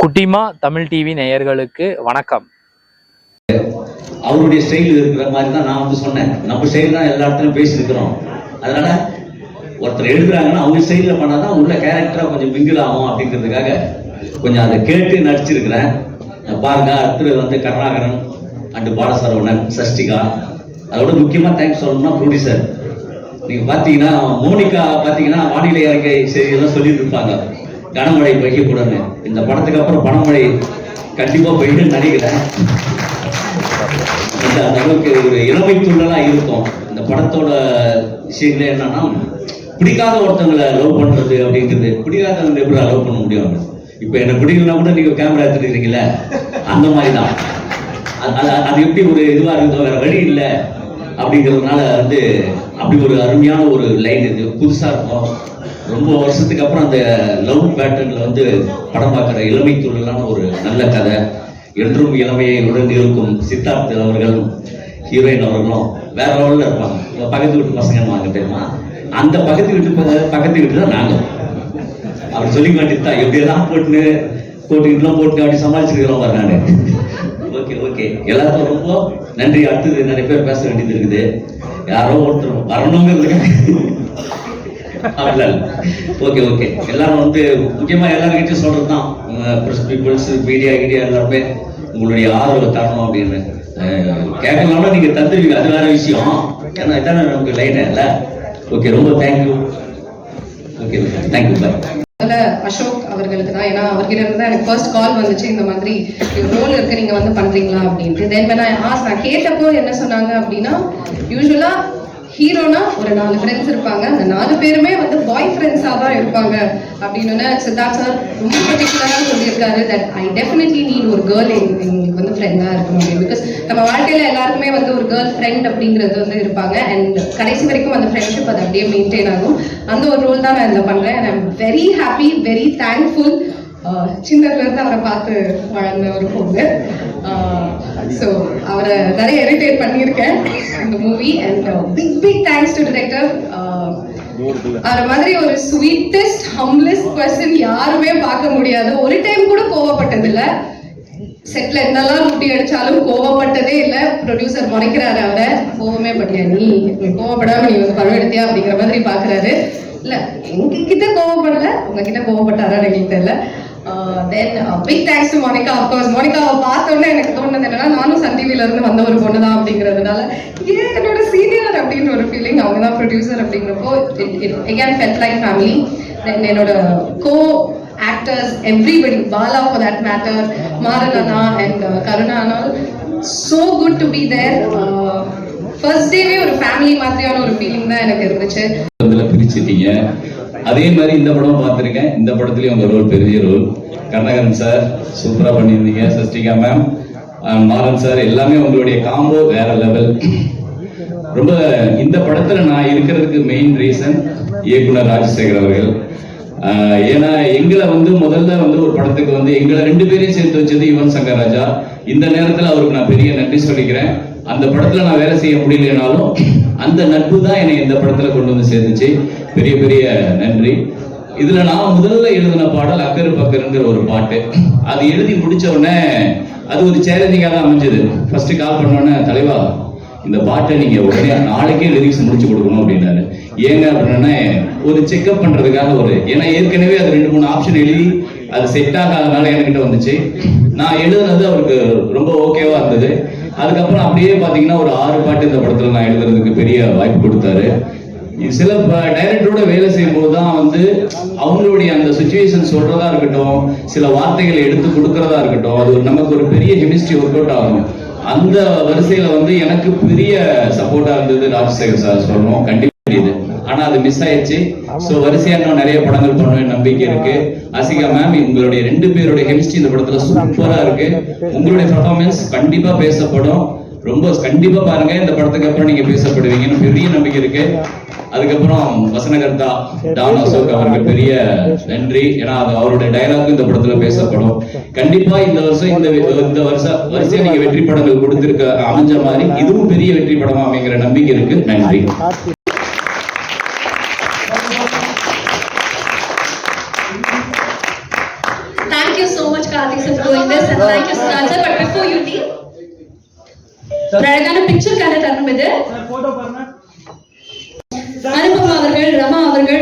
குட்டிமா தமிழ் டிவி நேயர்களுக்கு வணக்கம். அவருடைய ஸ்டைல் இருக்கிற மாதிரி தான் நான் வந்து சொன்னேன். நம்ம ஸ்டைல் தான் எல்லா இடத்துலையும் பேசியிருக்கிறோம். அதனால ஒருத்தர் எழுதுறாங்கன்னா அவங்க ஸ்டைலில் பண்ணாதான் உள்ள கேரக்டரா கொஞ்சம் மிங்கிள் ஆகும் அப்படிங்கிறதுக்காக கொஞ்சம் அதை கேட்டு நடிச்சிருக்கிறேன். பாருங்க, அடுத்தது வந்து கருணாகரன் அண்டு பாலசரவணன், சஷ்டிகா, அதோட முக்கியமாக தேங்க்ஸ் சொல்லணும்னா ப்ரொடியூசர். நீங்க பாத்தீங்கன்னா மோனிகா பாத்தீங்கன்னா வானிலை அறிக்கை செய்தியெல்லாம் சொல்லிட்டு இருப்பாங்க, கனமழை பெய்யக்கூடாதுன்னு. இந்த படத்துக்கு அப்புறம் பணமழை கண்டிப்பா பெய்யும் நினைக்கிறேன். அந்த அளவுக்கு ஒரு இளமை துள்ளலா இருக்கும். இந்த படத்தோட விஷயங்களே என்னன்னா, பிடிக்காத ஒருத்தவங்களை லவ் பண்றது அப்படிங்கிறது, பிடிக்காதவங்க எப்படி லவ் பண்ண முடியும்? இப்ப என்ன பிடிக்கலன்னா கூட நீங்க கேமரா எடுத்துருக்கீங்களே, அந்த மாதிரி தான். அது எப்படி ஒரு இதுவா இருக்குதோ, வேற வழி இல்லை அப்படிங்கிறதுனால வந்து அப்படி ஒரு அருமையான ஒரு லைன். இது புதுசா இருக்கும். ரொம்ப வருஷத்துக்கு அப்புறம் அந்த லவ் பேட்டர்ன்ல வந்து படம் பார்க்குற இளமை துள்ளலான ஒரு நல்ல கதை. என்றும் இளமையை உடன் இருக்கும் சித்தார்த் அவர்களும் ஹீரோயின் அவர்களும் வேற லெவலில் இருப்பாங்க. பக்கத்து வீட்டு பசங்க வாங்க தெரியுமா, அந்த பக்கத்து வீட்டு தான் நாங்கள் அப்படி சொல்லி மாட்டேன். எப்படியெல்லாம் போட்டுக்கிட்டுலாம் போட்டு அப்படி சமாளிச்சிருக்கிறோம் பாரு நான். ஓகே எல்லாருக்கும் ரொம்ப நன்றி. அடுத்தது நிறைய பேர் பேச வேண்டியது இருக்குது. யாரோ ஒருத்தர் வரணுங்கிறது. ஓகே எல்லாரும் வந்து முக்கியமா எல்லாருக்கிட்டையும் சொல்றதுதான், பிரஸ் பீப்புள்ஸ், மீடியா எல்லாருமே உங்களுடைய ஆதரவு தரணும் அப்படின்னு கேட்கலாம்னா நீங்க தந்துருவீங்க, அது வேற விஷயம். ஏன்னா இதான நமக்கு லைன் இல்ல. ஓகே, ரொம்ப thank you. Okay, thank you bye. Ashok அவர்களுக்கு தான், ஏன்னா அவர்கிட்ட இருந்து தான் எனக்கு ஃபர்ஸ்ட் கால் வந்துச்சு, இந்த மாதிரி ரோல் இருக்கு, நீங்க வந்து பண்றீங்களா அப்படின்ட்டு. தென் நான் கேட்டப்போ என்ன சொன்னாங்க அப்படின்னா, யூஸ்வலா ஹீரோனா ஒரு 4 ஃப்ரெண்ட்ஸ் இருப்பாங்க, அந்த 4 பேருமே வந்து பாய் ஃப்ரெண்ட்ஸா தான் இருப்பாங்க அப்படின்னு சித்தார்த் சார் ரொம்ப பர்டிகுலரா சொல்லியிருக்காரு. தட் ஐ டெஃபினெட்லி நீட் ஒரு கேர்ள் எங்களுக்கு வந்து ஃப்ரெண்டா இருக்கணும் அப்படின்னு. பிகாஸ் நம்ம வாழ்க்கையில எல்லாருக்குமே வந்து ஒரு கேர்ள் ஃப்ரெண்ட் அப்படிங்கிறது வந்து இருப்பாங்க. அண்ட் கடைசி வரைக்கும் அந்த ஃப்ரெண்ட்ஷிப் அது அப்படியே மெயின்டைன் ஆகும். அந்த ஒரு ரோல் தான் நான் இதில் பண்றேன். And I'm very happy, very thankful. சின்னதுல இருந்து அவரை பார்த்து வளர்ந்த ஒரு பொண்ணு. ஸோ அவரை நிறைய இரிட்டேட் பண்ணியிருக்கேன் இந்த movie. And big thanks to director. அவரை மாதிரி ஒரு ஸ்வீட்டஸ்ட் ஹம்லெஸ்ட் பர்சன் யாருமே பார்க்க முடியாது. ஒரு டைம் கூட கோவப்பட்டதில்லை. செட்ல என்னெல்லாம் முட்டி அடிச்சாலும் கோவப்பட்டதே இல்லை. ப்ரொடியூசர் முறைக்கிறாரு அவரை, கோவமே பட்டியா நீ கோவப்படாம நீ வந்து படம் எடுத்தியா அப்படிங்கிற மாதிரி பாக்குறாரு. இல்ல எங்ககிட்ட கோவப்படல, உங்ககிட்ட கோவப்பட்டாரா எங்களுக்கு தெரியல. Then big thanks to Monika. Of course மோனிகாவை பார்த்தோன்னே எனக்கு தோணுது என்னன்னா, நானும் சன் டிவில இருந்து வந்த ஒரு பொண்ணு தான் அப்படிங்கிறதுனால ஏன் என்னோட சீனியர் அப்படின்னு ஒரு ஃபீலிங். அவங்க தான் ப்ரொடியூசர் அப்படிங்கிறப்போ it again felt like family. தென் என்னோட கோ actors, everybody, Bala for that matter, Maranana and Karuna and all, so good to be there. First day ஒரு ஃபேமிலி மாதிரியான ஒரு ஃபீலிங் தான் எனக்கு இருந்துச்சு. அதுல பிரிச்சிட்டீங்க. அதே மாதிரி இந்த படம் பார்த்துருக்கேன். இந்த படத்துலயும் உங்க ரோல் பெரிய ரோல். கருணாகரன் சார் சூப்பரா பண்ணியிருந்தீங்க. சஷ்டிகா மேம், மாறன் சார், எல்லாமே உங்களுடைய காம்போ வேற லெவல். ரொம்ப இந்த படத்துல நான் இருக்கிறதுக்கு மெயின் ரீசன் இயக்குனர் ராஜசேகர் அவர்கள். ஏன்னா எங்களை வந்து முதல்ல வந்து ஒரு படத்துக்கு வந்து எங்களை 2 பேரையும் சேர்த்து வச்சது யுவன் சங்கர் ராஜா. இந்த நேரத்தில் அவருக்கு நான் பெரிய நன்றி சொல்லிக்கிறேன். அந்த படத்துல நான் வேலை செய்ய முடியலனாலும் அந்த நட்பு தான் என்னை இந்த படத்துல கொண்டு வந்து சேர்ந்துச்சு. பெரிய நன்றி. இதுல நான் முதல்ல எழுதின பாடல் அக்கரு பக்கருங்கிற ஒரு பாட்டு. அது எழுதி முடிச்ச உடனே அது ஒரு சேலஞ்சிங்கா தான் அமைஞ்சது. ஃபர்ஸ்ட் கால் பண்ணோன்னே, தலைவா இந்த பாட்டை நீங்க உடனே நாளைக்கே லிரிக்ஸ் முடிச்சு கொடுக்கணும் அப்படின்னாரு. ஏங்க அப்படின்னா, ஒரு செக்அப் பண்றதுக்காக ஏன்னா ஏற்கனவே அது 2-3 ஆப்ஷன் எழுதி அது செட் ஆகாதனால என்கிட்ட வந்துச்சு. நான் எழுதுனது அவருக்கு ரொம்ப ஓகேவா இருந்தது. அதுக்கப்புறம் அப்படியே பாத்தீங்கன்னா ஒரு 6 பாட்டு இந்த படத்துல நான் எழுதுறதுக்கு பெரிய வாய்ப்பு கொடுத்தாரு. சில டைரக்டரோட வேலை செய்யும் போதுதான் வந்து அவங்களுடைய அந்த சுச்சுவேஷன் சொல்றதா இருக்கட்டும், சில வார்த்தைகளை எடுத்து கொடுக்கறதா இருக்கட்டும், அது நமக்கு ஒரு பெரிய கெமிஸ்ட்ரி ஒர்க் அவுட் ஆகும். அந்த வரிசையில வந்து எனக்கு பெரிய சப்போர்ட்டா இருந்தது ராஜசேகர் சார் சொல்லணும். கண்டிப்பா இது ஆனா அது மிஸ் ஆயிடுச்சு. சோ வரிசையா இன்னும் நிறைய படங்கள் பண்ணுவேன் நம்பிக்கை இருக்கு. அசிகா மேம், உங்களுடைய 2 பேருடைய கெமிஸ்ட்ரி இந்த படத்துல சூப்பரா இருக்கு. உங்களுடைய பெர்ஃபார்மன்ஸ் கண்டிப்பா பேசப்படும். ரொம்ப கண்டிப்பா பாருங்க. இந்த படத்துக்கு அப்புறம் நீங்க பேசப்படுவீங்கன்னு பெரிய நம்பிக்கை இருக்கு. அதுக்கப்புறம் வசனகர்த்தா டான் அசோக் அவருக்கு பெரிய நன்றி. ஏன்னா அது அவருடைய டயலாக் இந்த படத்துல பேசப்படும். கண்டிப்பா இந்த வருஷம் இந்த வருஷம் நீங்க வெற்றி படங்கள் கொடுத்திருக்க அமைஞ்ச மாதிரி இதுவும் பெரிய வெற்றி படமா அமைங்கிற நம்பிக்கை இருக்கு. நன்றி. Thank you so much, Karthik, sir, for doing this, and thank you, Sunal sir. But before you leave, அழகான பிக்சர் கான தரணும் இது. அனுபவம் அவர்கள், ரமா அவர்கள்